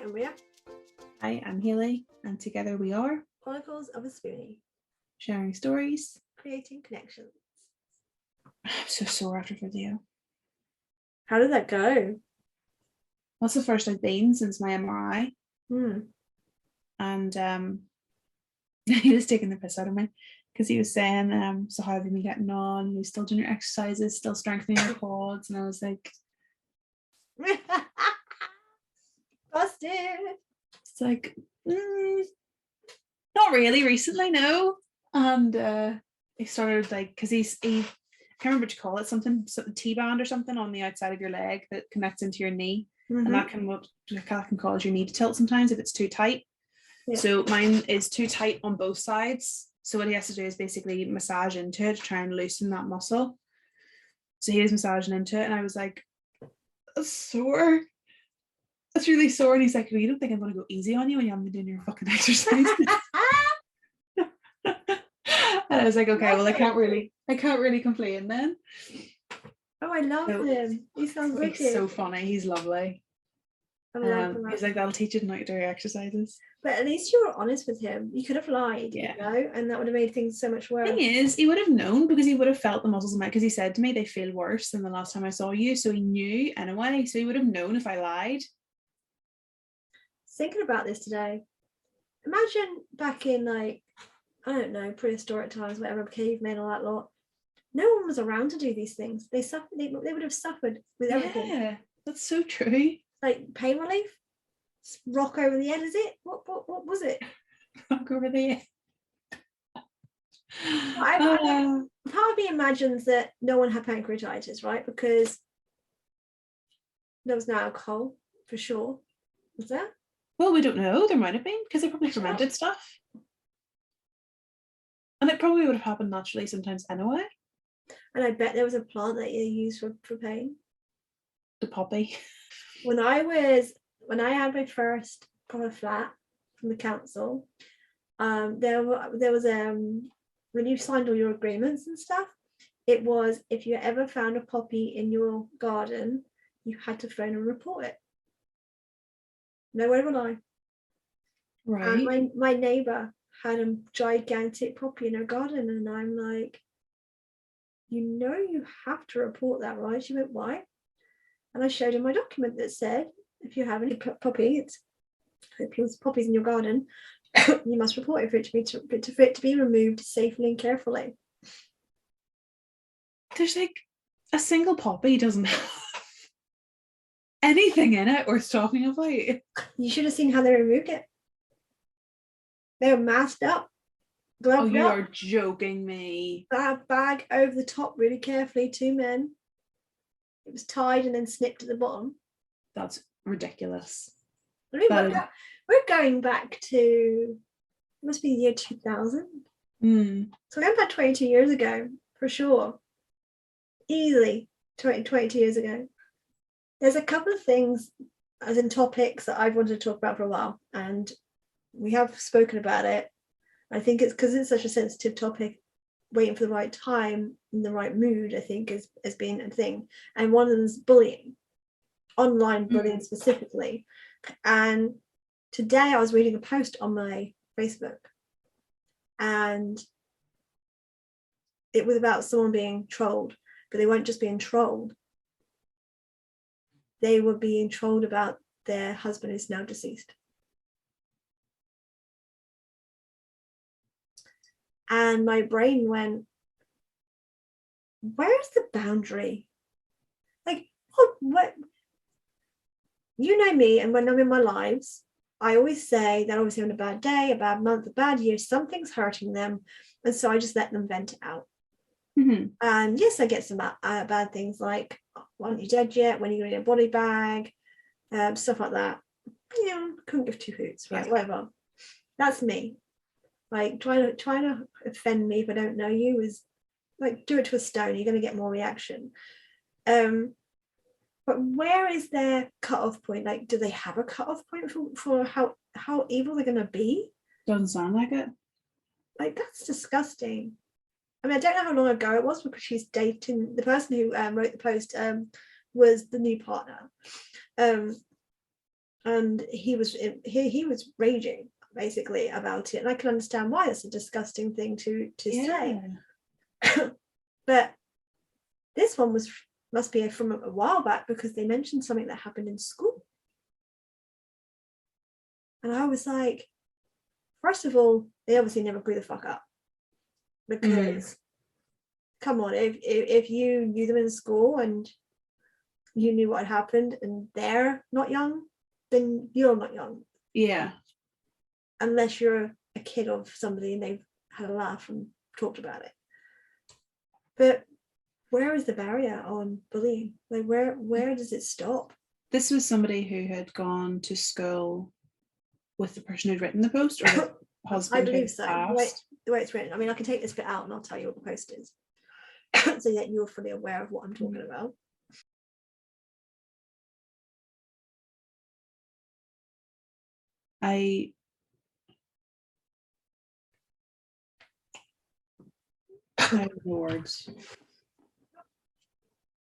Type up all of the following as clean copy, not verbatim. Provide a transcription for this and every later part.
I'm Ria. Hi, I'm Hayley, and together we are Chronicles of a Spoonie. sharing stories. Creating connections. I'm so sore after video. How did that go? That's the first I've been since my MRI. And he was taking the piss out of me because he was saying, so how have you been getting on? Are you still doing your exercises, still strengthening your quads? And I was like, Busted. it's like, not really recently, no. And he started like, because he I can't remember what you call it, something T-band or something on the outside of your leg that connects into your knee. And that can cause your knee to tilt sometimes if it's too tight. Yeah. So mine is too tight on both sides. So what he has to do is basically massage into it to try and loosen that muscle. So he was massaging into it and I was like, that's sore. That's really sore. And he's like, well, you don't think I'm going to go easy on you when you haven't been doing your fucking exercise? And I was like, okay, well, I can't really complain then. Oh, I love him. He sounds wicked. He's so funny. He's lovely. I love him. He's like, that'll teach you not to do your exercises. But at least you were honest with him. You could have lied, you know, and that would have made things so much worse. The thing is, he would have known because he would have felt the muscles in my, because he said to me, they feel worse than the last time I saw you. So he knew anyway. So he would have known if I lied. Thinking about this today, imagine back in like, I don't know, prehistoric times, whatever, cavemen, all that lot. No one was around to do these things. They suffered. They would have suffered with everything. Yeah, that's so true. Like pain relief, rock over the head. Is it? What was it? Rock over the head. Part of me imagines that no one had pancreatitis, right? Because there was no alcohol for sure. Was there? Well, we don't know. There might have been because they probably fermented stuff. And it probably would have happened naturally sometimes anyway. And I bet there was a plant that you used for pain. The poppy. When I had my first proper flat from the council, there was when you signed all your agreements and stuff, it was if you ever found a poppy in your garden, you had to phone and report it. No word of a lie. Right. And my neighbour had a gigantic poppy in her garden, and I'm like, you have to report that, right? She went, why? And I showed her my document that said, if you have any poppies in your garden, you must report it for it to be removed safely and carefully. There's like a single poppy doesn't have anything in it worth talking about. You should have seen how they removed it. They were masked up. Oh, you are joking me. Bag over the top really carefully, 2 men. It was tied and then snipped at the bottom. That's ridiculous. I mean, we're going back to, it must be the year 2000. So we're going back 22 years ago, for sure. Easily 22 years ago. There's a couple of things, as in topics, that I've wanted to talk about for a while, and we have spoken about it. I think it's because it's such a sensitive topic. Waiting for the right time in the right mood, I think, has been a thing. And one of them is bullying, online bullying specifically. And today I was reading a post on my Facebook, and it was about someone being trolled, but they weren't just being trolled. They were being trolled about their husband who's now deceased. And my brain went, where's the boundary? Like, what? You know me, and when I'm in my lives, I always say that I'm always having a bad day, a bad month, a bad year, something's hurting them. And so I just let them vent it out. And yes, I get some bad things like, why aren't you dead yet? When are you going to get a body bag? Stuff like that. Couldn't give 2 hoots, right? Yeah. Whatever. That's me. Like trying to offend me if I don't know you is like, do it to a stone, you're going to get more reaction. But where is their cutoff point? Like, do they have a cutoff point for how evil they're going to be? Doesn't sound like it. Like, that's disgusting. I mean, I don't know how long ago it was, because she's dating, the person who wrote the post was the new partner. And he was raging basically about it, and I can understand why. It's a disgusting thing to say. But this one must be from a while back, because they mentioned something that happened in school, and I was like, first of all, they obviously never grew the fuck up, because come on, if you knew them in school and you knew what happened and they're not young, then you're not young. Yeah. Unless you're a kid of somebody and they've had a laugh and talked about it. But where is the barrier on bullying? Like, where does it stop? This was somebody who had gone to school with the person who'd written the post, or the husband. I believe so. The way it's written. I mean, I can take this bit out and I'll tell you what the post is, so that you're fully aware of what I'm talking about. I have no words.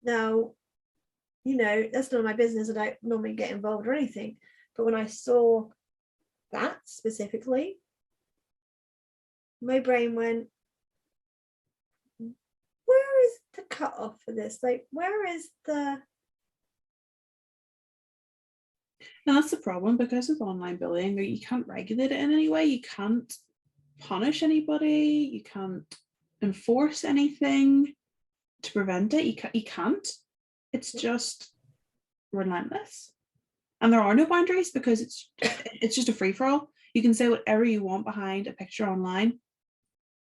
Now, that's none of my business. I don't normally get involved or anything. But when I saw that specifically, my brain went, where is the cutoff for this? Like, where is the... Now that's the problem, because of online bullying, you can't regulate it in any way. You can't punish anybody. You can't enforce anything to prevent it. You can't. It's just relentless, and there are no boundaries, because it's just a free-for-all. You can say whatever you want behind a picture online,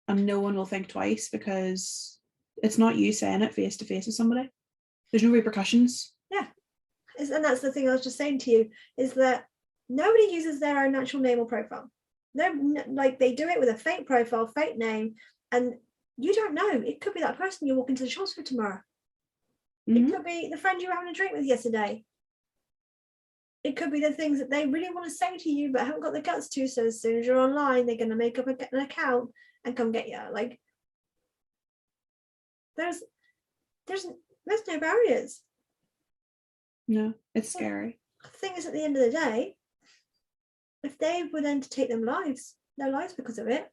and no one will think twice, because it's not you saying it face to face with somebody. There's no repercussions. Yeah. And that's the thing I was just saying to you, is that nobody uses their own actual name or profile. No, like, they do it with a fake profile, fake name, and you don't know. It could be that person you walk into the shops with tomorrow. It could be the friend you were having a drink with yesterday. It could be the things that they really want to say to you but haven't got the guts to. So as soon as you're online, they're going to make up an account and come get you. Like, there's no barriers. No, it's scary. The thing is, at the end of the day, if they were then to take their lives because of it,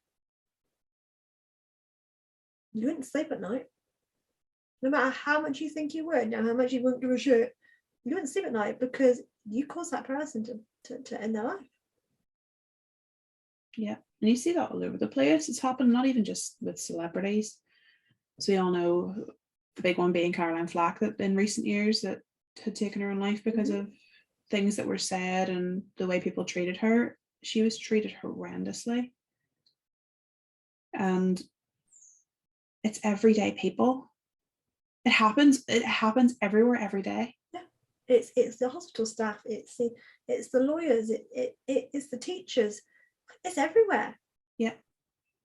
you wouldn't sleep at night. No matter how much you think you would, no matter how much you wouldn't give a shit, you wouldn't sleep at night, because you caused that person to end their life. Yeah, and you see that all over the place. It's happened not even just with celebrities. So we all know the big one being Caroline Flack, that in recent years that had taken her own life because of things that were said and the way people treated her. She was treated horrendously. And it's everyday people. It happens everywhere, every day. Yeah. It's the hospital staff, it's the lawyers, it's the teachers, it's everywhere. Yeah.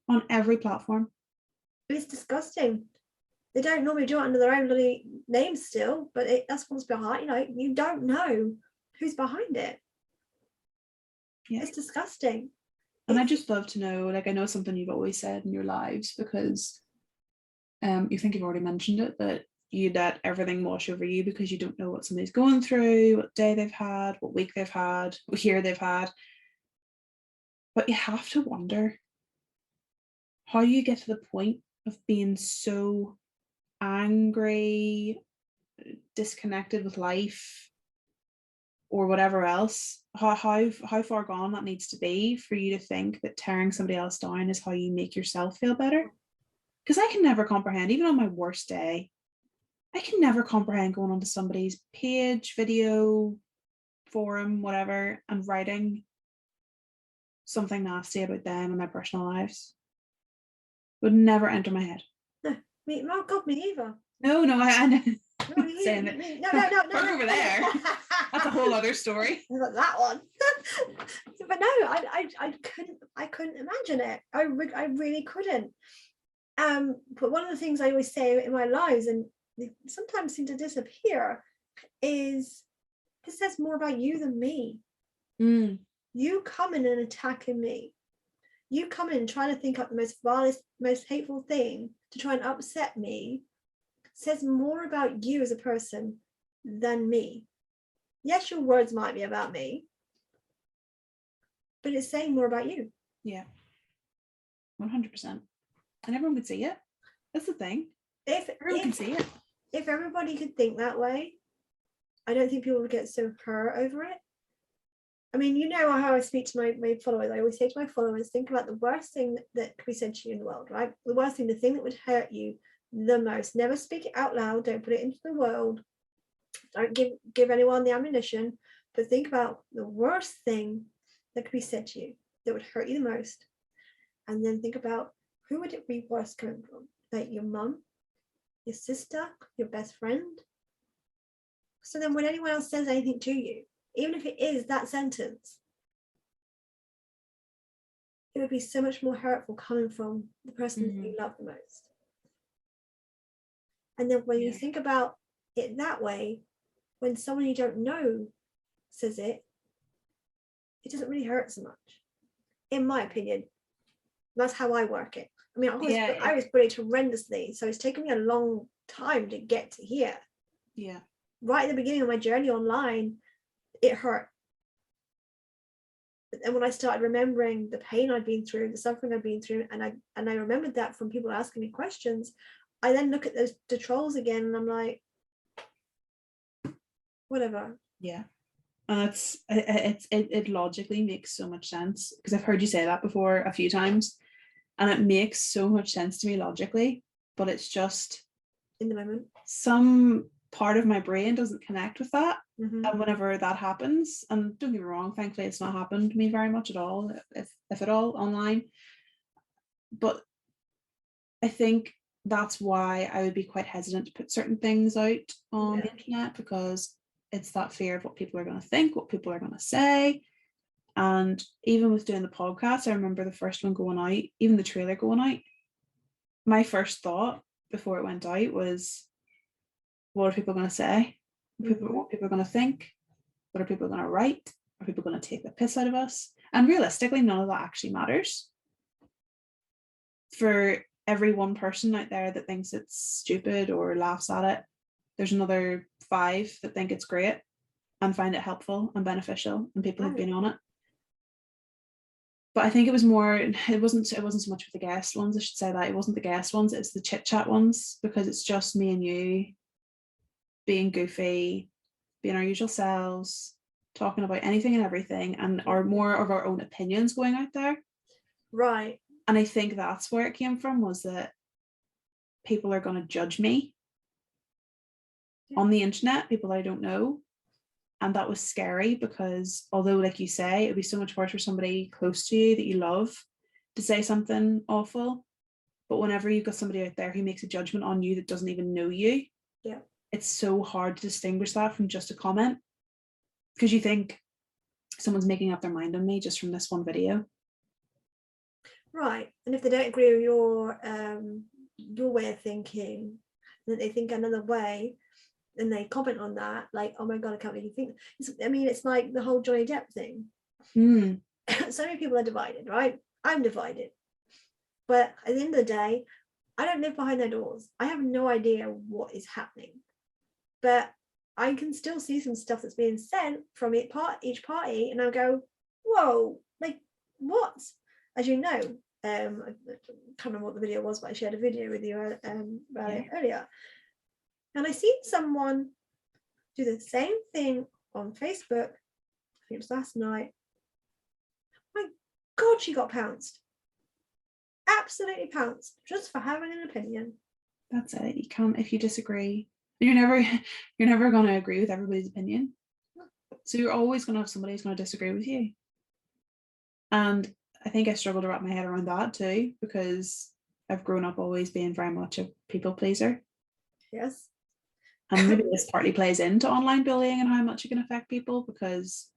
On every platform. It's disgusting. They don't normally do it under their own bloody names still, but that's what's behind. You don't know who's behind it. Yeah. It's disgusting. And I just love to know, like, I know something you've always said in your lives, because you think you've already mentioned it, that you let everything wash over you because you don't know what somebody's going through, what day they've had, what week they've had, what year they've had. But you have to wonder how you get to the point of being so angry, disconnected with life, or whatever else, how far gone that needs to be for you to think that tearing somebody else down is how you make yourself feel better. Because I can never comprehend, even on my worst day, I can never comprehend going onto somebody's page, video, forum, whatever, and writing something nasty about them and their personal lives. Would never enter my head. No, oh God, me either. No, I know. Saying that. No, over there. That's a whole other story. That one. But no, I couldn't imagine it. I really couldn't. But one of the things I always say in my lives, and they sometimes seem to disappear, is this says more about you than me. You coming and attacking me. You come in trying to think up the most vilest, most hateful thing to try and upset me, says more about you as a person than me. Yes, your words might be about me, but it's saying more about you. Yeah. 100%. And everyone could see it. That's the thing. Everyone can see it. If everybody could think that way, I don't think people would get so hurt over it. I mean, you know how I speak to my followers. I always say to my followers, think about the worst thing that could be said to you in the world, right? The worst thing, the thing that would hurt you the most. Never speak it out loud. Don't put it into the world. Don't give anyone the ammunition. But think about the worst thing that could be said to you that would hurt you the most. And then think about who would it be worse coming from? Like your mum, your sister, your best friend. So then when anyone else says anything to you, even if it is that sentence, it would be so much more hurtful coming from the person that you love the most. And then when you think about it that way, when someone you don't know says it, it doesn't really hurt so much, in my opinion. That's how I work it. I mean, I was bullied horrendously, so it's taken me a long time to get to here. Yeah. Right at the beginning of my journey online, it hurt. But then when I started remembering the pain I'd been through, the suffering I'd been through, and I remembered that from people asking me questions, I then look at the trolls again and I'm like, whatever. Yeah. And it logically makes so much sense, because I've heard you say that before a few times, and it makes so much sense to me logically, but it's just in the moment some part of my brain doesn't connect with that. And whenever that happens, and don't get me wrong, thankfully it's not happened to me very much at all, if at all, online, but I think that's why I would be quite hesitant to put certain things out on the internet, because it's that fear of what people are going to think, what people are going to say. And even with doing the podcast, I remember the first one going out, even the trailer going out, my first thought before it went out was, what are people going to say? What people are going to think? What are people going to write? Are people going to take the piss out of us? And realistically, none of that actually matters. For every one person out there that thinks it's stupid or laughs at it, there's another 5 that think it's great and find it helpful and beneficial, and people have been on it. But I think it was more, it wasn't so much with the guest ones, I should say that. It wasn't the guest ones, it's the chit chat ones, because it's just me and you being goofy, being our usual selves, talking about anything and everything, and our more of our own opinions going out there. Right. And I think that's where it came from, was that people are going to judge me on the internet, people I don't know. And that was scary, because although, like you say, it'd be so much worse for somebody close to you that you love to say something awful, but whenever you've got somebody out there who makes a judgment on you that doesn't even know you, it's so hard to distinguish that from just a comment, because you think someone's making up their mind on me just from this one video. Right. And if they don't agree with your way of thinking, that they think another way, and they comment on that, like, oh my god, I can't really think. It's like the whole Johnny Depp thing. So many people are divided, right? I'm divided, but at the end of the day, I don't live behind their doors. I have no idea what is happening, but I can still see some stuff that's being said from each party, and I'll go, whoa, like what? As you know, I can't remember what the video was, but I shared a video with you about it earlier. And I seen someone do the same thing on Facebook. I think it was last night. My God, she got pounced. Absolutely pounced, just for having an opinion. That's it. You can't, if you disagree, you're never going to agree with everybody's opinion. So you're always going to have somebody who's going to disagree with you. And I think I struggle to wrap my head around that too, because I've grown up always being very much a people pleaser. Yes. And maybe this partly plays into online bullying and how much it can affect people, because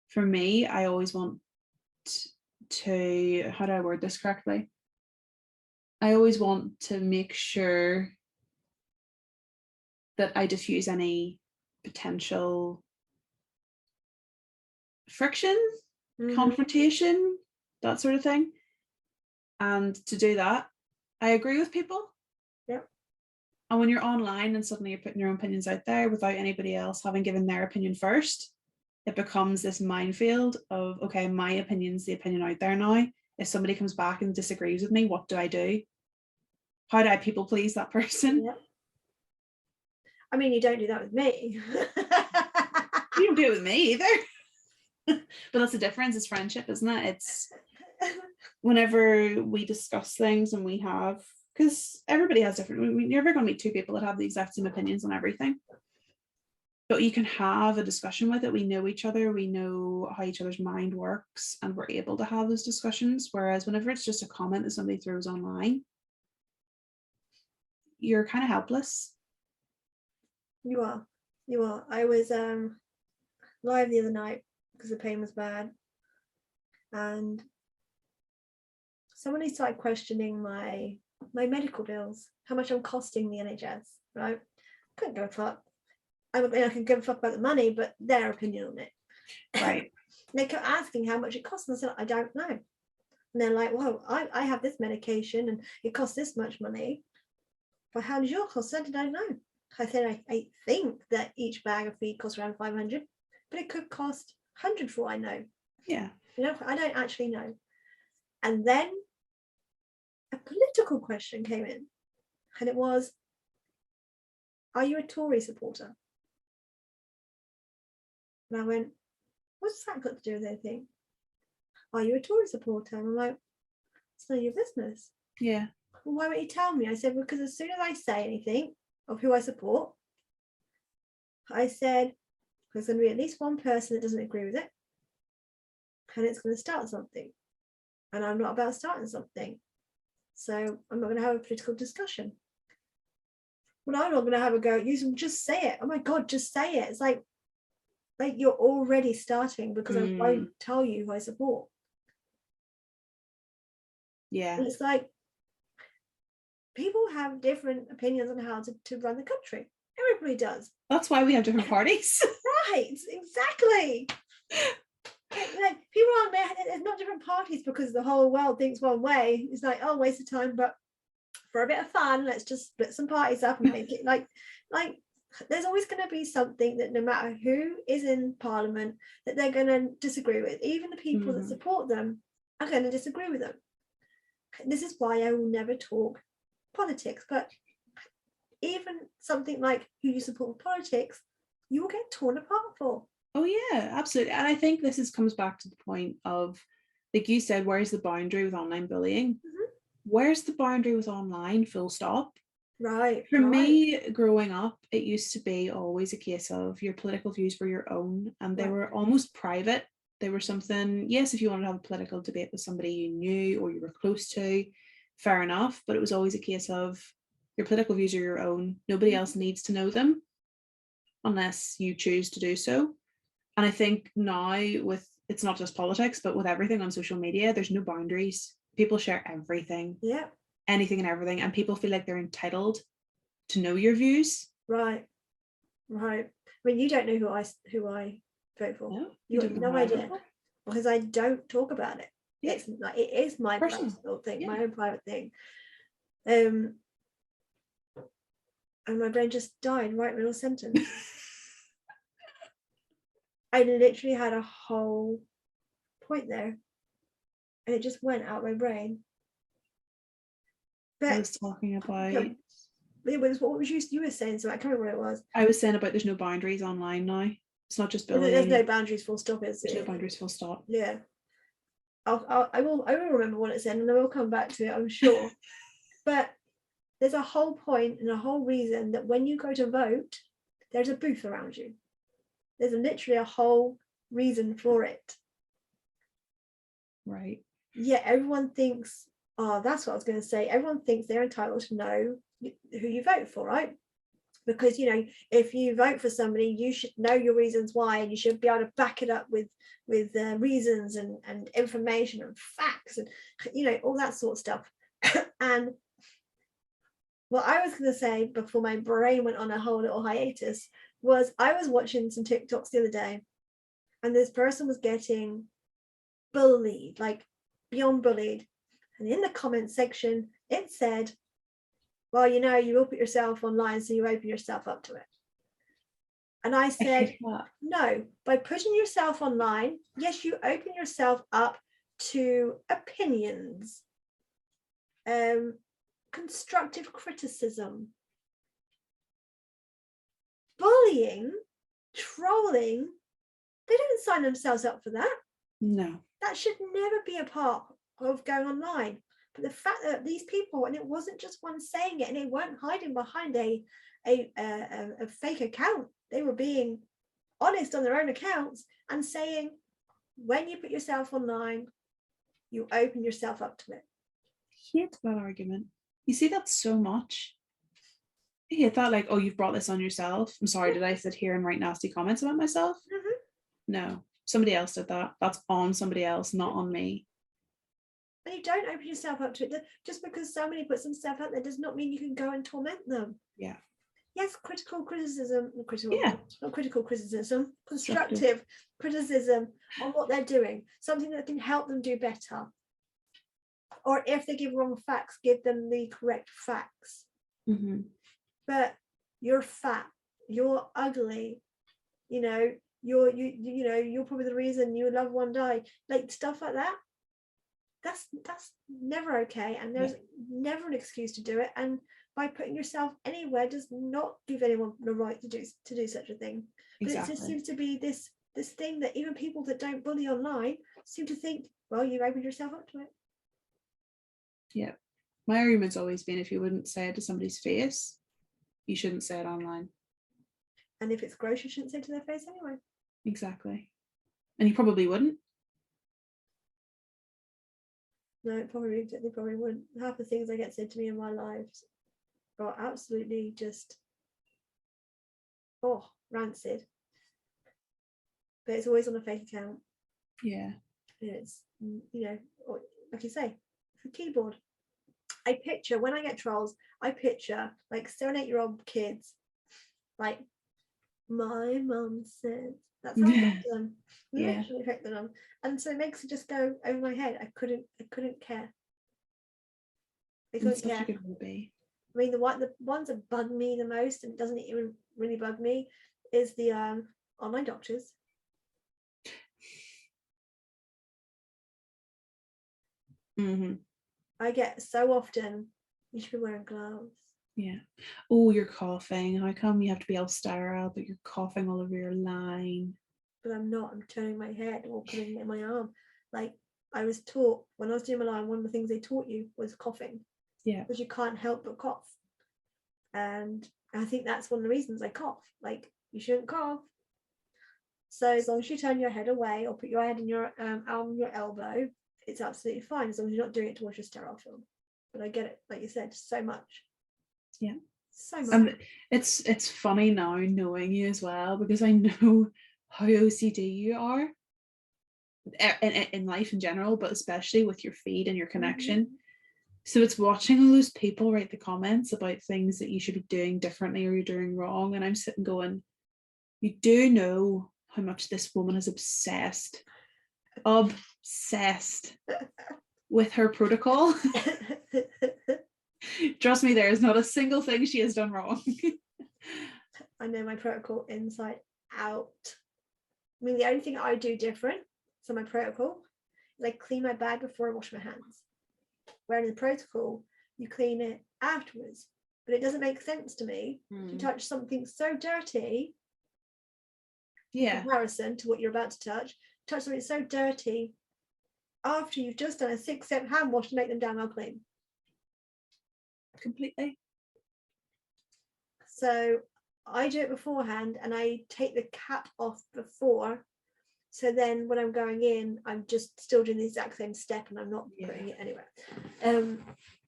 for me, I always want to, how do I word this correctly? I always want to make sure that I diffuse any potential friction, confrontation, that sort of thing. And to do that, I agree with people. Yep. And when you're online and suddenly you're putting your own opinions out there without anybody else having given their opinion first, it becomes this minefield of, okay, my opinion's the opinion out there now. If somebody comes back and disagrees with me, what do I do? How do I people please that person? Yeah. I mean, you don't do that with me. You don't do it with me either. But that's the difference, is friendship, isn't it? It's whenever we discuss things and we have, because everybody has different, you're never going to meet two people that have the exact same opinions on everything. But you can have a discussion with it. We know each other. We know how each other's mind works, and we're able to have those discussions. Whereas whenever it's just a comment that somebody throws online, you're kind of helpless. You are. I was live the other night because the pain was bad, and somebody started questioning my medical bills, how much I'm costing the NHS. Right? Couldn't give a fuck. I can give a fuck about the money, but their opinion on it. Right. They kept asking how much it costs, and I said, I don't know. And they're like, well, I have this medication and it costs this much money. But how does your cost? I don't know. I said, I think that each bag of feed costs around 500, but it could cost 100 for all I know. Yeah. You know, I don't actually know. And then a political question came in, and it was, are you a Tory supporter? And I went, what's that got to do with anything? Are you a Tory supporter? And I'm like, it's none of your business. Yeah. Well, why won't you tell me? I said, because as soon as I say anything of who I support, I said, there's going to be at least one person that doesn't agree with it, and it's going to start something. And I'm not about starting something. So I'm not going to have a political discussion. Well, I'm not going to have a go at you. Just say it. Oh my God, just say it. It's like you're already starting because I won't tell you who I support. Yeah. And it's like, people have different opinions on how to run the country. Everybody does. That's why we have different parties. Right, exactly. Like, people aren't there. There's not different parties because the whole world thinks one way. It's like, oh, waste of time. But for a bit of fun, let's just split some parties up and make it like there's always going to be something that no matter who is in Parliament that they're going to disagree with. Even the people that support them are going to disagree with them. This is why I will never talk politics. But even something like who you support with politics, you will get torn apart for. Oh yeah, absolutely. And I think this comes back to the point of, like you said, where's the boundary with online bullying? Where's the boundary with online, full stop? Right. For me, growing up, it used to be always a case of your political views were your own, and they were almost private. They were something, yes, if you wanted to have a political debate with somebody you knew or you were close to, fair enough, but it was always a case of your political views are your own. Nobody else needs to know them unless you choose to do so. And I think now with, it's not just politics, but with everything on social media, there's no boundaries. People share everything. Yeah. Anything and everything, and people feel like they're entitled to know your views. Right. I mean, you don't know who I vote for. No, you have no idea, because I don't talk about it. Yeah. It's like, it is my personal thing, my own private thing. And my brain just died right middle sentence. I literally had a whole point there, and it just went out my brain. But I was talking about. It was, what was you were saying? So I can't remember what it was. I was saying about there's no boundaries online now. It's not just bullying. There's no boundaries, full stop. There's no boundaries, full stop. Yeah. I will remember what it said, and I will come back to it, I'm sure. But there's a whole point and a whole reason that when you go to vote, there's a booth around you. There's literally a whole reason for it. Right. Yeah, everyone thinks, that's what I was going to say. Everyone thinks they're entitled to know who you vote for, right? Because, you know, if you vote for somebody, you should know your reasons why, and you should be able to back it up with reasons and information and facts and, you know, all that sort of stuff. And what I was going to say before my brain went on a whole little hiatus was, I was watching some TikToks the other day, and this person was getting bullied, like beyond bullied. And in the comment section, it said, well, you know, you will put yourself online, so you open yourself up to it. And I said, no, by putting yourself online, yes, you open yourself up to opinions, constructive criticism, bullying, trolling. They don't sign themselves up for that. No. That should never be a part of going online. But the fact that these people, and it wasn't just one saying it, and they weren't hiding behind a fake account. They were being honest on their own accounts and saying, when you put yourself online, you open yourself up to it. I hate that argument. You see that so much. I hate that, like, oh, you've brought this on yourself. I'm sorry, did I sit here and write nasty comments about myself? Mm-hmm. No, somebody else did that. That's on somebody else, not on me. And you don't open yourself up to it. Just because somebody puts themselves out there does not mean you can go and torment them. Yeah. Yes, constructive criticism, constructive criticism on what they're doing, something that can help them do better. Or if they give wrong facts, give them the correct facts. Mm-hmm. But you're fat, you're ugly, you're probably the reason your loved one died, like stuff like that. That's never okay, and there's never an excuse to do it. And by putting yourself anywhere does not give anyone the right to do such a thing. Exactly. But it just seems to be this thing that even people that don't bully online seem to think, well, you opened yourself up to it. Yeah, my argument's always been, if you wouldn't say it to somebody's face, you shouldn't say it online. And if it's gross, you shouldn't say it to their face anyway. Exactly. And you probably wouldn't. No, they probably wouldn't. Half the things that get said to me in my lives are absolutely just rancid. But it's always on a fake account. Yeah. It's like you say, the keyboard. When I get trolls, I picture like 7-8-year-old kids, like, my mum said. That's how I picked them. Literally picked them. And so it makes it just go over my head. I couldn't care. I couldn't care. Such a good hobby. I mean, the ones that bug me the most, and it doesn't even really bug me, is the online doctors. Mm-hmm. I get so often, you should be wearing gloves. Yeah. Oh, you're coughing. How come you have to be all sterile, but you're coughing all over your line? But I'm not. I'm turning my head or putting it in my arm. Like, I was taught when I was doing my line, one of the things they taught you was coughing. Yeah. Because you can't help but cough. And I think that's one of the reasons I cough. Like, you shouldn't cough. So as long as you turn your head away or put your head in your arm on your elbow, it's absolutely fine, as long as you're not doing it towards your sterile film. But I get it, like you said, so much. Yeah. So much. And it's funny now knowing you as well, because I know how OCD you are in life in general, but especially with your feed and your connection. Mm-hmm. So it's watching all those people write the comments about things that you should be doing differently or you're doing wrong, and I'm sitting going, you do know how much this woman is obsessed with her protocol. Trust me, there is not a single thing she has done wrong. I know my protocol inside out. I mean, the only thing I do different, so my protocol, is I clean my bag before I wash my hands. Where in the protocol, you clean it afterwards. But it doesn't make sense to me to touch something so dirty, in comparison to what you're about to touch something so dirty after you've just done a 6-step hand wash to make them damn well clean. Completely. So I do it beforehand, and I take the cap off before. So then when I'm going in, I'm just still doing the exact same step, and I'm not putting it anywhere.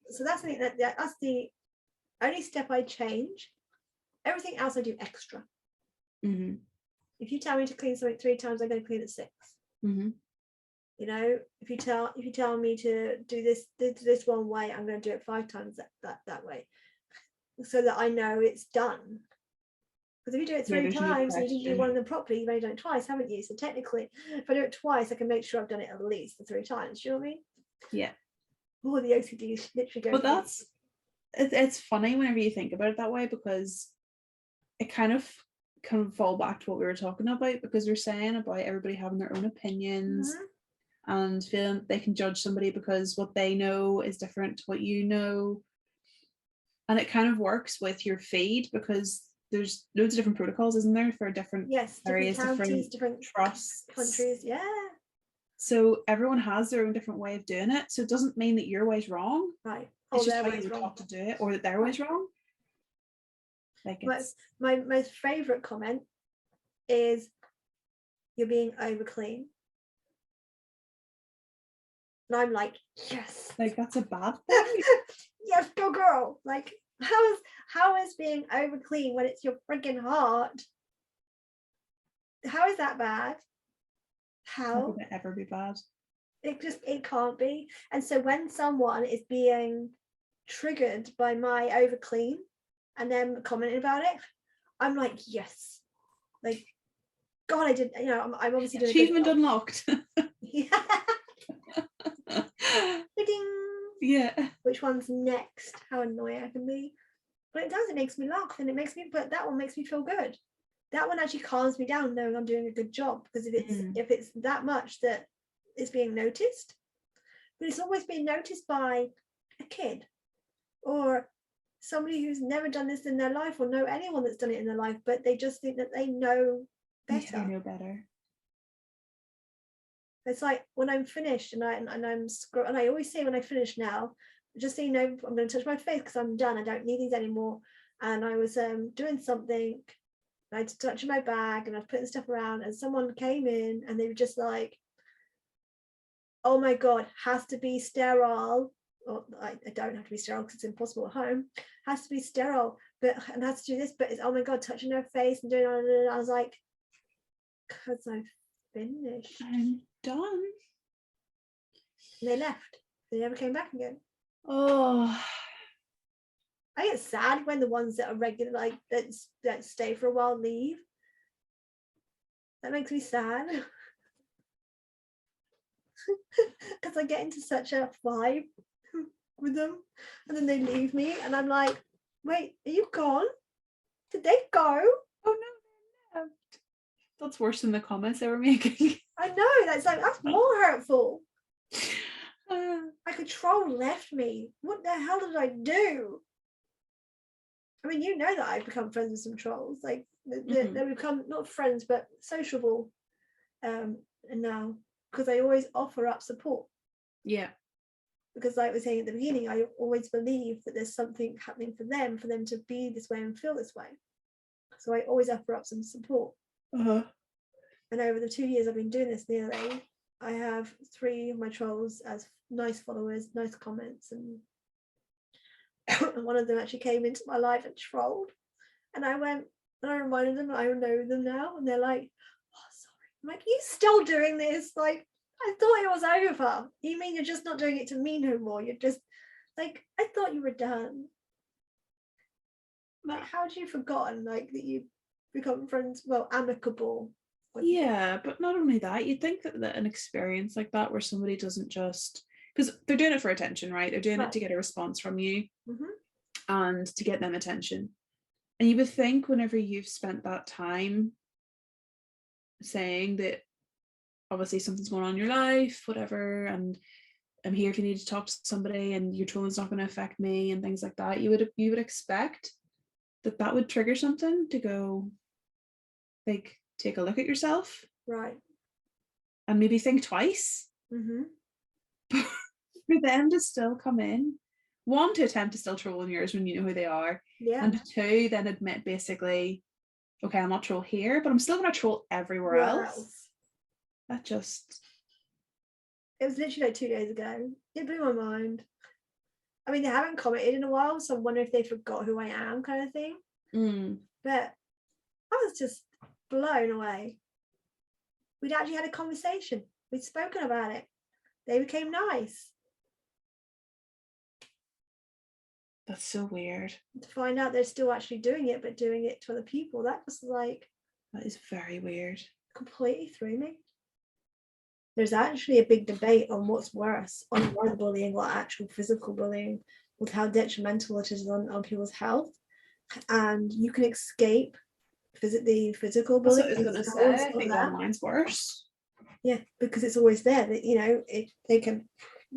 So that's the only step I change. Everything else I do extra. Mm-hmm. If you tell me to clean something 3 times, I'm going to clean it 6. Mm-hmm. If you tell me to do this one way, I'm going to do it 5 times that way, so that I know it's done. Because if you do it 3 times and you didn't do one of them properly, you've only done it twice, haven't you? So technically, if I do it twice, I can make sure I've done it at least the 3 times. Do you know what I mean? Yeah. Oh, the OCD is literally going. But it's funny whenever you think about it that way, because it kind of kind of fall back to what we were talking about, because you're saying about everybody having their own opinions and feeling they can judge somebody because what they know is different to what you know. And it kind of works with your feed, because there's loads of different protocols, isn't there, for different areas, different counties, different trusts, countries. So everyone has their own different way of doing it. So it doesn't mean that your way's wrong. Right. It's just how you were taught to do it, or that their way's wrong. Like, it's my most favorite comment is, "You're being over clean." And I'm like, yes. Like, that's a bad thing. Yes, go girl. Like, how is being over clean when it's your freaking heart? How is that bad? How could it ever be bad? It can't be. And so when someone is being triggered by my over clean and then commenting about it, I'm like, yes. Like, God, I did, I'm obviously doing achievement unlocked. Yeah. Yeah. Which one's next? How annoying I can be. But it makes me laugh, and but that one makes me feel good. That one actually calms me down, knowing I'm doing a good job, because if it's that much that it's being noticed, but it's always being noticed by a kid or somebody who's never done this in their life, or know anyone that's done it in their life, but they just think that they know better. Yeah, they know better. It's like when I'm finished and I always say when I finish now, just so you know, I'm going to touch my face because I'm done. I don't need these anymore. And I was doing something, and I was touching my bag and I was putting stuff around, and someone came in and they were just like, "Oh my God, has to be sterile." Or I don't have to be sterile because it's impossible at home. Has to be sterile, and has to do this, but it's, oh my God, touching her face and doing all that. I was like, because I've finished. I'm done. And they left. They never came back again. Oh, I get sad when the ones that are regular, like that stay for a while, leave. That makes me sad. Because I get into such a vibe with them, and then they leave me, and I'm like, wait, are you gone? Did they go? Oh no, no. That's worse than the comments they were making. I know, that's more hurtful. Like a troll left me. What the hell did I do? I mean, you know that I've become friends with some trolls. Like they become not friends, but sociable. And now, because I always offer up support. Yeah. Because like I was saying at the beginning, I always believe that there's something happening for them to be this way and feel this way. So I always offer up some support. And over the 2 years I've been doing this nearly, I have 3 of my trolls as nice followers, nice comments, and one of them actually came into my life and trolled. And I went, and I reminded them I know them now, and they're like, "Oh, sorry." I'm like, "You still doing this? Like, I thought it was over. You mean you're just not doing it to me no more? You're just like, I thought you were done." Like, how had you forgotten, like, that you become friends, well, amicable? Yeah, but not only that, you'd think that an experience like that, where somebody doesn't just, because they're doing it for attention, right? They're doing it to get a response from you and to get them attention. And you would think whenever you've spent that time saying that obviously something's going on in your life, whatever, and I'm here if you need to talk to somebody, and your trolling's not going to affect me and things like that, you would expect that would trigger something to go, like, take a look at yourself, right, and maybe think twice. For them to still come in, 1, to attempt to still troll on yours when you know who they are, and 2, then admit basically, okay, I'm not troll here, but I'm still going to troll everywhere else. That just, it was literally like 2 days ago. It blew my mind. I mean, they haven't commented in a while, so I wonder if they forgot who I am, kind of thing. But I was just blown away. We'd actually had a conversation. We'd spoken about it. They became nice. That's so weird. To find out they're still actually doing it, but doing it to other people, that was like... That is very weird. Completely threw me. There's actually a big debate on what's worse, online bullying or actual physical bullying, with how detrimental it is on people's health. And you can escape the physical That's bullying. what I was going to say. I think online's worse. Yeah, because it's always there that, you know, they can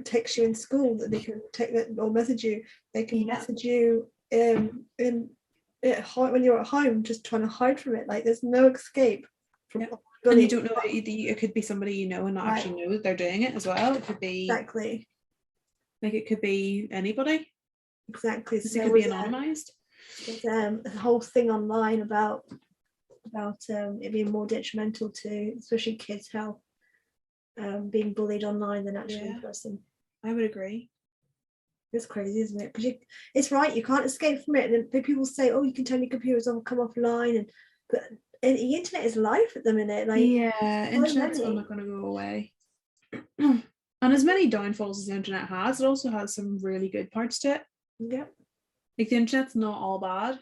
text you in school, that they can take that or message you. They can message you when you're at home, just trying to hide from it. Like there's no escape from and you don't know, it could be somebody you know and not actually know that they're doing it as well. It could be exactly like, it could be anybody. Exactly. So it could be anonymized. There's a whole thing online about it being more detrimental to especially kids' health, being bullied online than actually in person. I would agree. It's crazy, isn't it? Because it's right, you can't escape from it. And then people say, "Oh, you can turn your computers on, come offline," but the internet is life at the minute. Like, internet's not going to go away. And as many downfalls as the internet has, it also has some really good parts to it. Yeah. Like the internet's not all bad.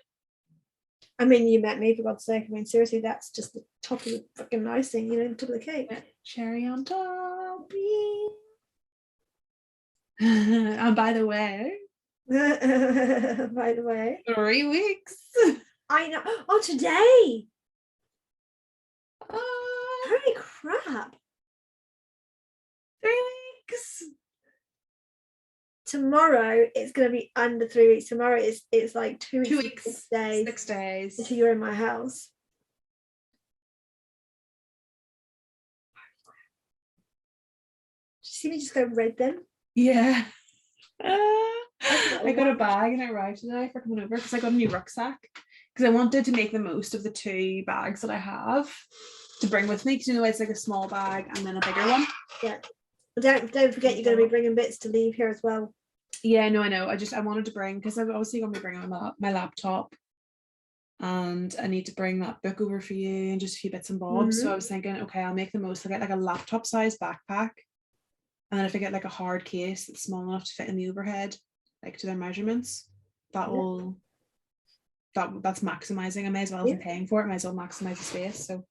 I mean, you met me, for God's sake. I mean, seriously, that's just the top of the fucking icing, you know, the top of the cake. Cherry on top. And by the way, 3 weeks. I know. Oh, today. Holy crap. 3 weeks. Tomorrow it's going to be under 3 weeks. Tomorrow it's like 2 weeks. 2 weeks. 6 days. 6 days. Until you're in my house. Did you see me just go red then? Yeah. I got a bag and it arrived today for coming over because I got a new rucksack because I wanted to make the most of the 2 bags that I have to bring with me, because you know it's like a small bag and then a bigger one. Yeah. But don't forget you're going to be bringing bits to leave here as well. Yeah, no, I know. I wanted to bring, because I'm obviously going to be bringing my laptop, and I need to bring that book over for you and just a few bits and bobs. So I was thinking, okay, I'll make the most. I'll get like a laptop size backpack, and then if I get like a hard case that's small enough to fit in the overhead, like to their measurements, that's maximizing. I may as well, if I'm paying for it, I might as well maximize the space. So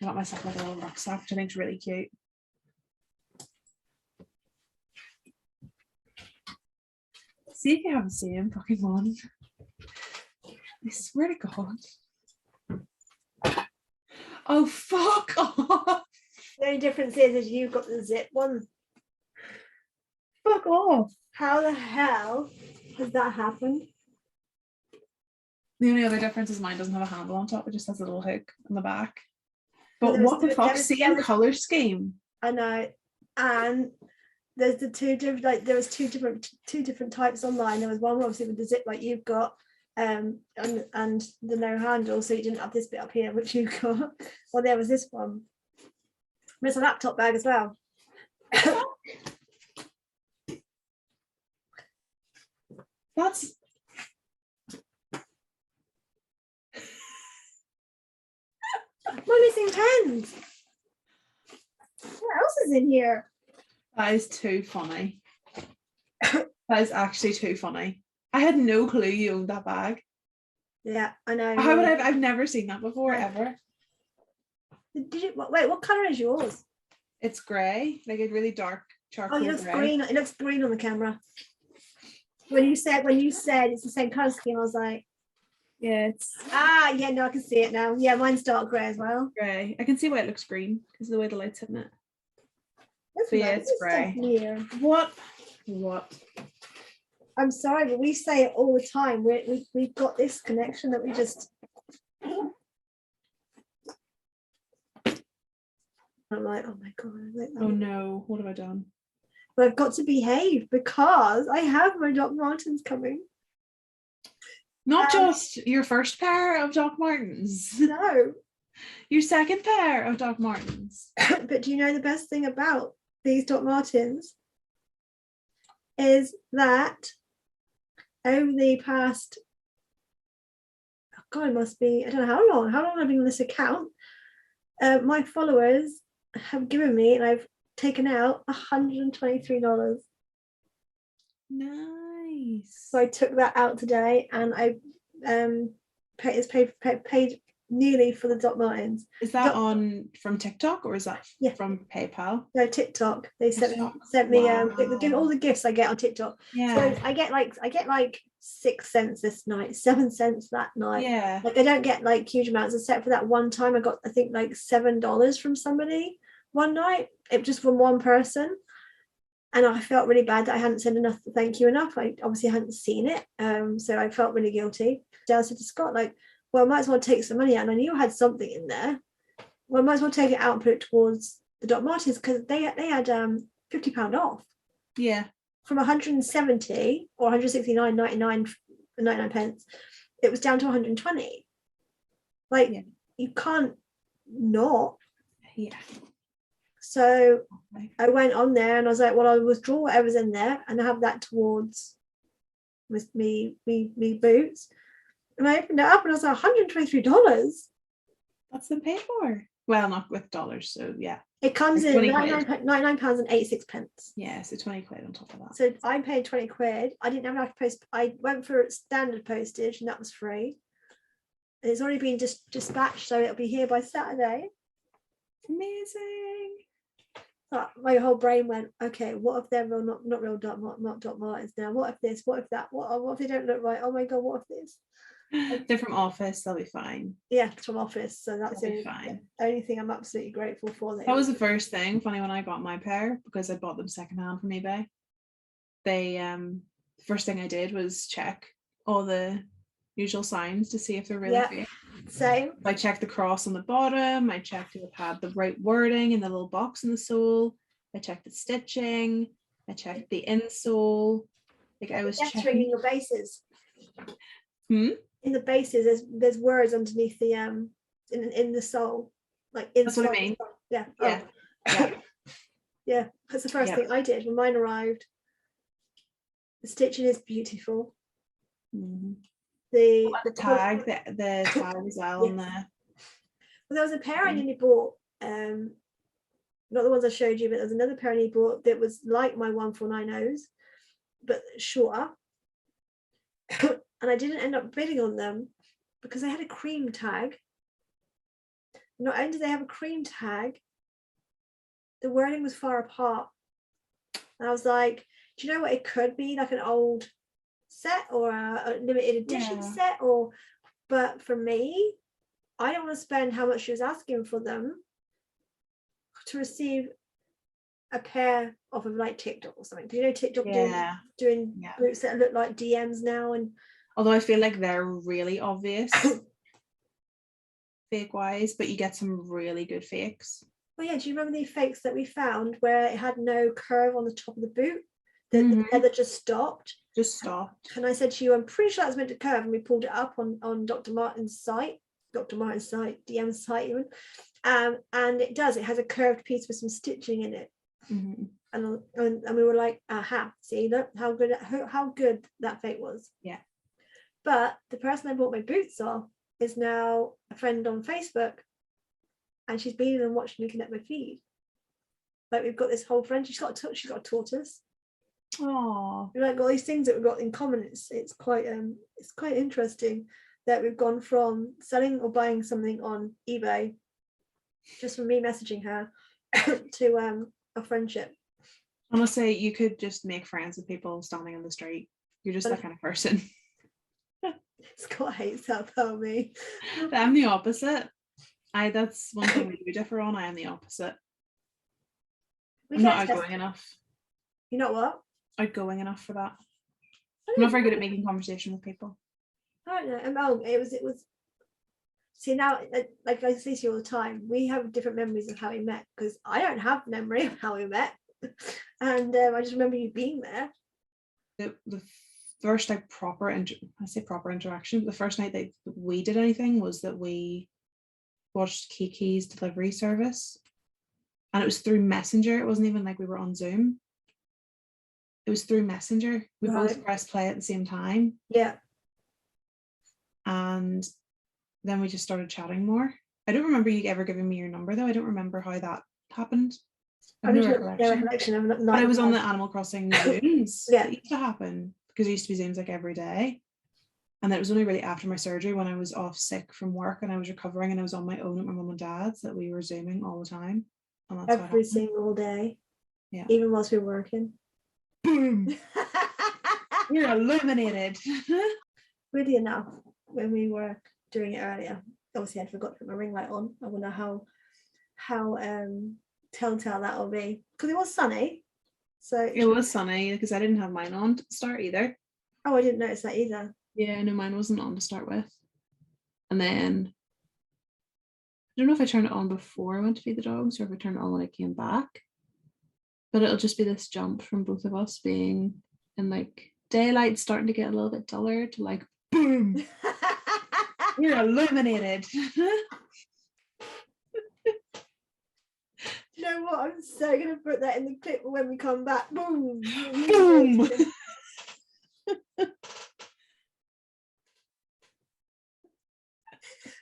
I got myself like a little rucksack, which I think is really cute. See if you have the same fucking one. I swear to God. Oh, fuck off. The only difference is you've got the zip one. Fuck off. How the hell has that happened? The only other difference is mine doesn't have a handle on top. It just has a little hook on the back. But what the fuck? Same colour scheme. I know. And there's the two different, like there was two different types online. There was one obviously with the zip like you've got, and the no handle, so you didn't have this bit up here which you've got. Well, there was this one. But it's a laptop bag as well. That's we're missing pens. What else is in here? That is too funny. That is actually too funny. I had no clue you owned that bag. Yeah, I know. How would I've never seen that before, ever. Did you wait? What color is yours? It's grey, like a really dark charcoal. Oh, it looks gray. green. It looks green on the camera. When you said it's the same color scheme, I was like, yeah, it's yeah, no, I can see it now. Yeah, mine's dark grey as well. Grey. I can see why it looks green because of the way the light's hitting it. So yeah, it's grey. What? I'm sorry, but we say it all the time. We've got this connection that we just. I'm like, oh my God. Oh no, what have I done? But I've got to behave because I have my Doc Martens coming. Not just your first pair of Doc Martens. No. Your second pair of Doc Martens. But do you know the best thing about these Doc Martens is that over the past, oh God, it must be, I don't know how long I've been on this account. My followers have given me, and I've taken out $123. Nice. So I took that out today, and I paid nearly for the Doc Martens. Is that on from TikTok or is that from PayPal? No, TikTok. They sent me all the gifts I get on TikTok. Yeah. So I get like 6 cents this night, 7 cents that night. Yeah. Like I don't get like huge amounts, except for that one time I got, I think, like $7 from somebody one night. It just from one person. And I felt really bad that I hadn't said enough thank you enough. I obviously hadn't seen it. So I felt really guilty. So I said to Scott, like, well, I might as well take some money out. And I knew I had something in there. Well, I might as well take it out and put it towards the Doc Martens, because they had £50 off. Yeah. From 170 or 169.99 pence, it was down to 120. Like, you can't not. Yeah. So I went on there and I was like, well, I'll withdraw whatever's in there and have that towards with me boots. And I opened it up and I was like, $123. What's the pay for? Well, not with dollars, so yeah. It comes in £99 and 86 pence. Yeah, so 20 quid on top of that. So I paid 20 quid. I didn't have enough post. I went for standard postage and that was free. And it's already been dispatched, so it'll be here by Saturday. Amazing. But my whole brain went, okay, what if they're real, not real Doc Martens now? What if this? What if that? What if they don't look right? Oh my god, what if this? They're from Office, they'll be fine. Yeah, it's from Office, so that's the only thing I'm absolutely grateful for. That was the first thing. Funny, when I got my pair, because I bought them secondhand from eBay, they first thing I did was check all the usual signs to see if they're really fake. Same. I checked the cross on the bottom. I checked if it had the right wording in the little box in the sole. I checked the stitching. I checked the insole. Like I was checking in your bases. In the bases, there's words underneath the in the sole, like that's what I mean. Yeah. Yeah. Yeah. That's the first thing I did when mine arrived. The stitching is beautiful. Mm-hmm. The tag, the tag as well. On there. Well, there was a pair I nearly bought. Not the ones I showed you, but there was another pair I nearly bought that was like my 149s, but shorter. And I didn't end up bidding on them because they had a cream tag. Not only did they have a cream tag, the wording was far apart. And I was like, do you know what? It could be like an old set or a limited edition set, but for me, I don't want to spend how much she was asking for them to receive a pair off of like TikTok or something. Do you know TikTok doing boots that look like DMs now? And although I feel like they're really obvious fake wise, but you get some really good fakes. Well, yeah, do you remember the fakes that we found where it had no curve on the top of the boot? The leather just stopped. And I said to you, I'm pretty sure that's meant to curve, and we pulled it up on Dr. Martin's site, DM's site even. And it does. It has a curved piece with some stitching in it. Mm-hmm. And we were like, aha, see, look how good that fake was. Yeah. But the person I bought my boots off is now a friend on Facebook, and she's been and watched looking at my feed. Like, we've got this whole friend. She's got a tortoise. Oh, we like all these things that we've got in common. It's quite interesting that we've gone from selling or buying something on eBay, just from me messaging her, to a friendship. Honestly, you could just make friends with people standing on the street. You're just that kind of person. Scott hates that about me. I'm the opposite. That's one thing we do differ on. I am the opposite. I'm not outgoing enough. You know what? Outgoing enough for that. I'm not very good at making conversation with people. I don't know. It was. See, now, like I say to you all the time, we have different memories of how we met, because I don't have memory of how we met, and I just remember you being there. The first proper interaction. The first night that we did anything was that we watched Kiki's delivery service, and it was through Messenger. It wasn't even like we were on Zoom. It was through Messenger. We both pressed play at the same time. Yeah. And then we just started chatting more. I don't remember you ever giving me your number, though. I don't remember how that happened. I have no recollection. But I was on the Animal Crossing Zooms. That used to happen, because it used to be Zooms like every day. And it was only really after my surgery when I was off sick from work and I was recovering and I was on my own at my mum and dad's that we were Zooming all the time. And that's every single day. Yeah. Even whilst we were working. Boom! You're illuminated. Really enough, when we were doing it earlier, obviously I'd forgot to put my ring light on. I wonder how telltale that'll be. Because it was sunny. So it was sunny because I didn't have mine on to start either. Oh, I didn't notice that either. Yeah, no, mine wasn't on to start with. And then I don't know if I turned it on before I went to feed the dogs or if I turned it on when I came back. But it'll just be this jump from both of us being in like daylight starting to get a little bit duller to like boom. You're illuminated. You know what? I'm so gonna put that in the clip when we come back. Boom. Boom.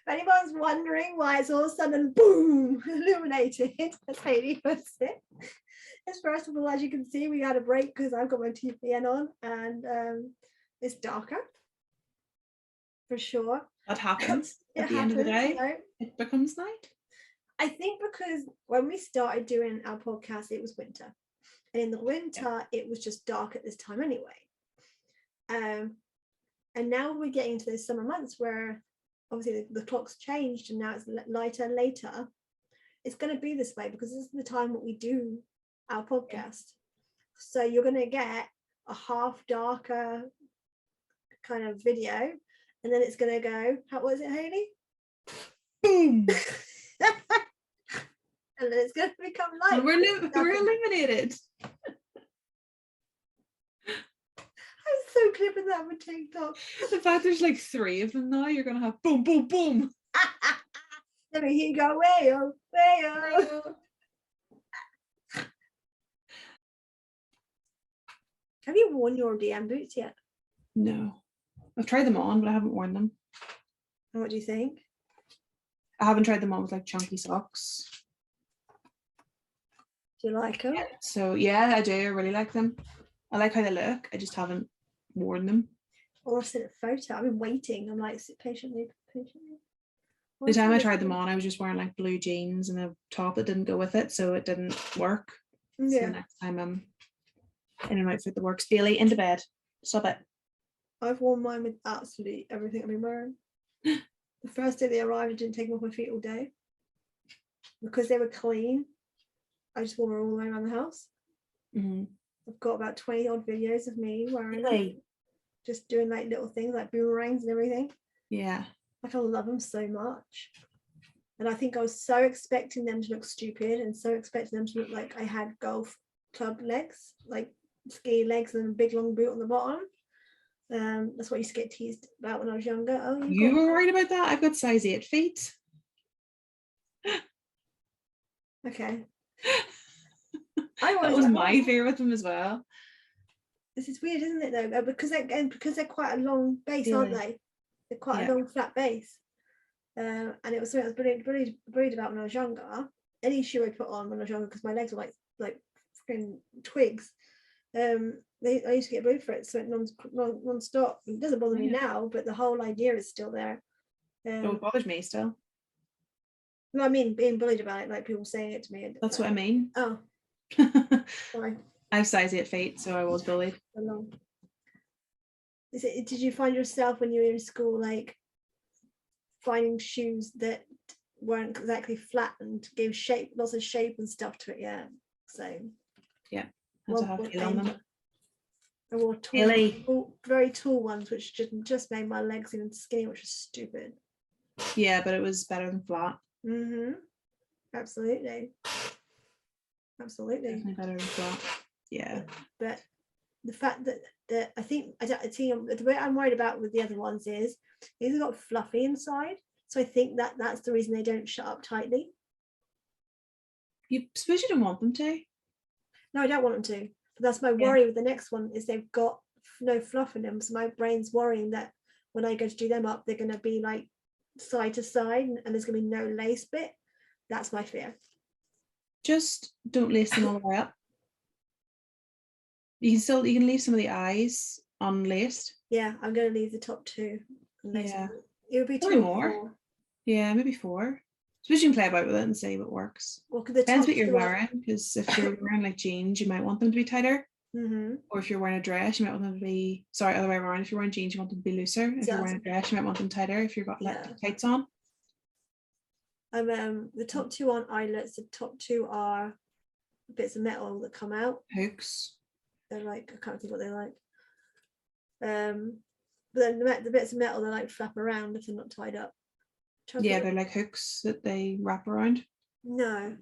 If anyone's wondering why it's all of a sudden boom illuminated, as Hayley puts it. It's first of all, as you can see, we had a break because I've got my TPN on and it's darker for sure. That happens at the end of the day. You know? It becomes night. I think because when we started doing our podcast, it was winter, and in the winter it was just dark at this time anyway. And now we're getting into those summer months where obviously the clock's changed and now it's lighter and later. It's going to be this way because this is the time that we do our podcast. So you're going to get a half darker kind of video, and then it's going to go, how was it, Hayley? Boom. And then it's going to become light. And we're illuminated. I'm so clipping that with TikTok. The fact there's like 3 of them now, you're going to have boom, boom, boom. Let me hear you go, way-o, way-o. Have you worn your DM boots yet? No. I've tried them on, but I haven't worn them. And what do you think? I haven't tried them on with like chunky socks. Do you like them? Yeah, so yeah, I do. I really like them. I like how they look. I just haven't worn them. Or I've sent a photo. I've been waiting. I'm like, sit patiently. The time I tried them on, I was just wearing like blue jeans and a top that didn't go with it, so it didn't work. Yeah. So the next time I'm in an outfit that works daily, into bed. Stop it. I've worn mine with absolutely everything I've been wearing. The first day they arrived, I didn't take them off my feet all day because they were clean. I just wore them all the way around the house. Mm-hmm. I've got about 20 odd videos of me wearing them, just doing like little things like boomerangs and everything. Yeah, like I love them so much. And I think I was so expecting them to look stupid and so expecting them to look like I had golf club legs, like ski legs and a big long boot on the bottom. That's what I used to get teased about when I was younger. Oh, you were worried about that? I've got size 8 feet. Okay. That was my fear with them as well. This is weird, isn't it, though? Because they're quite a long base, aren't they? They're quite a long flat base. And it was something I was worried about when I was younger. Any shoe I put on when I was younger, because my legs were like freaking twigs. I used to get bullied for it, so non-stop. It doesn't bother me now, but the whole idea is still there. It bothers me still. No, I mean being bullied about it, like people saying it to me. That's what I mean. Oh. Sorry. I have size 8 feet, so I was bullied. Did you find yourself when you were in school like finding shoes that weren't exactly flat and gave shape, lots of shape and stuff to it? Yeah. So yeah, had to have heel on them. I wore tall, very tall ones, which just made my legs even skinny, which was stupid. Yeah, but it was better than flat. Mm-hmm. Absolutely. Definitely better than flat. Yeah. But the fact that I think the way I'm worried about with the other ones is these have got fluffy inside, so I think that's the reason they don't shut up tightly. You suppose you don't want them to? No, I don't want them to. But that's my worry with the next one is they've got no fluff in them, so my brain's worrying that when I go to do them up, they're going to be like side to side, and there's going to be no lace bit. That's my fear. Just don't lace them all the way up. You can leave some of the eyes unlaced. Yeah, I'm going to leave the top 2. Yeah. It would be 2 Maybe or more. 4. Yeah, maybe 4. Suppose you can play about with it and see what works. Well, the Depends what top you're 2 wearing, because if you're wearing like jeans, you might want them to be tighter. Or if you're wearing a dress, you might want them to be, sorry, other way around. If you're wearing jeans, you want them to be looser. If you're wearing a dress, you might want them tighter if you've got tights on. The top 2 aren't eyelets. The top 2 are bits of metal that come out. Hooks. They're like, I can't think what they're like. But then the bits of metal, they like flap around if they're not tied up. Yeah, they're like hooks that they wrap around. No.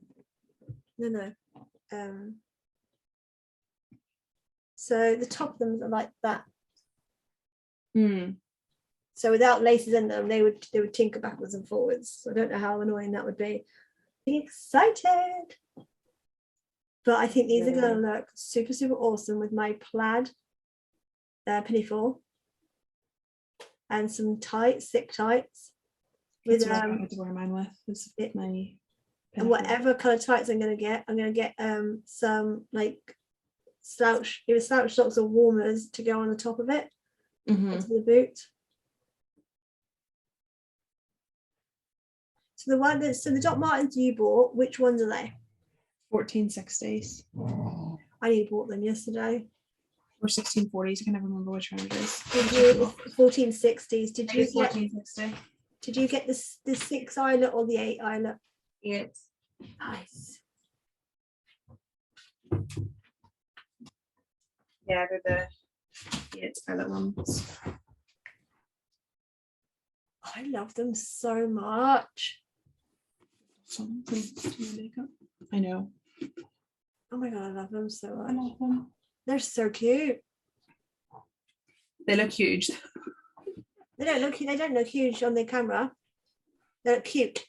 So the top of them are like that. So without laces in them, they would tinker backwards and forwards. So I don't know how annoying that would be. I'm excited. But I think these are going to look super, super awesome with my plaid pinafore and some tights, thick tights. With what I wanted to wear mine with. Is my and whatever colour tights I'm going to get some like slouch socks or warmers to go on the top of it, onto the boot. So the Doc Martens you bought, which ones are they? 1460s. I nearly bought them yesterday. Or 1640s. I can never remember which one it is. 1460s. Did you get 1460? Did you get the 6 eyelet or the 8 eyelet? Yes. Nice. Yeah, they're the 8 eyelet ones. I love them so much. I know. Oh my god, I love them so much. I love them. They're so cute. They look huge. They don't look huge on the camera. They look cute.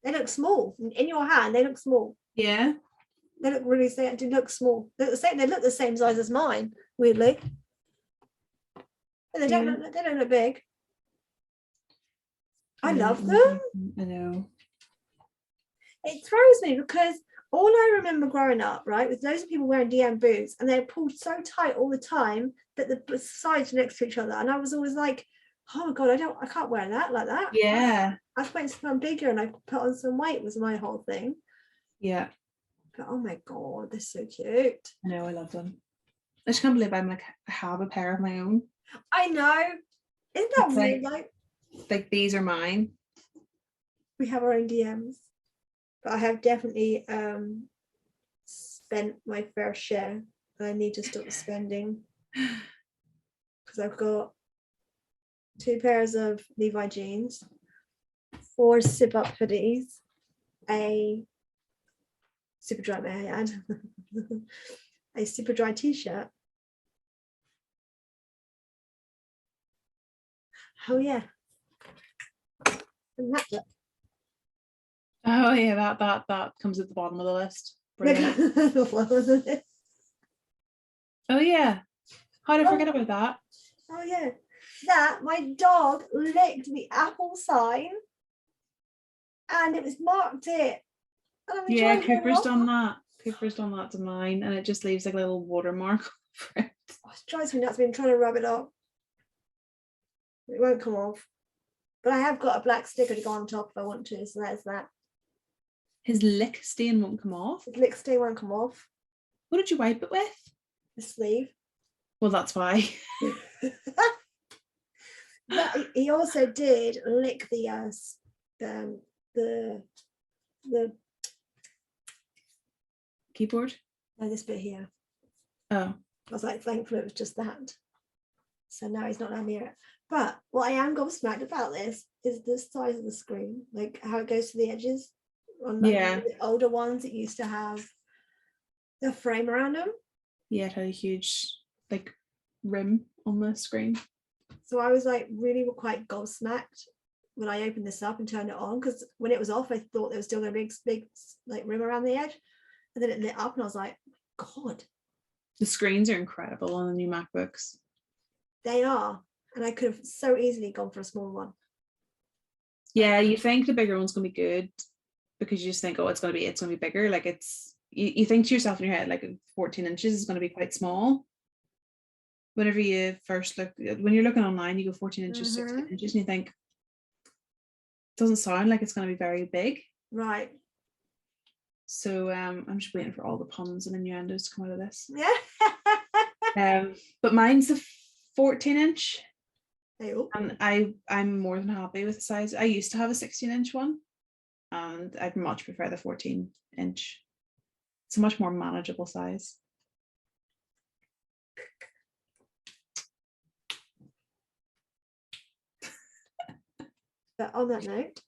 They look small. In your hand, they look small. Yeah. They look really small. They look the same size as mine, weirdly. But they don't look big. I love them. I know. It throws me because all I remember growing up, right, with loads of people wearing DM boots and they're pulled so tight all the time that the sides are next to each other. And I was always like, oh my god, I can't wear that like that. Yeah. I was waiting to become bigger and I put on some weight was my whole thing. Yeah. But oh my god, they're so cute. I know, I love them. I just can't believe I have a pair of my own. I know. Isn't that weird? Like these are mine. We have our own DMs. But I have definitely spent my fair share. And I need to stop spending. Because I've got 2 pairs of Levi jeans, 4 zip-up hoodies, a super dry, may I add, a super dry t-shirt. Oh yeah. And that's it. Oh yeah, that comes at the bottom of the list. Brilliant. Oh yeah. How did I forget about that? Oh yeah. That my dog licked the apple sign and it was marked it. Yeah, Cooper's done that. Cooper's done that to mine and it just leaves like a little watermark for it. Oh, it drives me nuts. I've been trying to rub it off. It won't come off. But I have got a black sticker to go on top if I want to, so that's that. His lick stain won't come off? His lick stain won't come off. What did you wipe it with? The sleeve. Well, that's why. But he also did lick the keyboard. No, this bit here. Oh. I was like, thankfully it was just that. So now he's not allowed near it. But what I am gobsmacked about this is the size of the screen, like how it goes to the edges. On the older ones, it used to have the frame around them. Yeah, it had a huge like rim on the screen. So I was like really quite gobsmacked when I opened this up and turned it on, because when it was off, I thought there was still a big like rim around the edge, and then it lit up, and I was like, God. The screens are incredible on the new MacBooks. They are, and I could have so easily gone for a small one. Yeah, you think the bigger one's gonna be good because you just think, oh, it's gonna be bigger. Like you think to yourself in your head, like 14 inches is gonna be quite small. whenever you first look, when you're looking online, you go 14 inches, 16 inches, and you think, doesn't sound like it's going to be very big. Right. So I'm just waiting for all the puns and innuendos to come out of this. Yeah. But mine's a 14-inch. Hey-oh. And I'm more than happy with the size. I used to have a 16-inch one, and I'd much prefer the 14-inch. It's a much more manageable size. But on that note,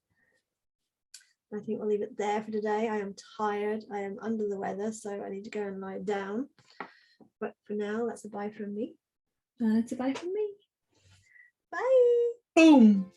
I think we'll leave it there for today. I am tired. I am under the weather, so I need to go and lie down. But for now, that's a bye from me. It's a bye from me. Bye. Boom.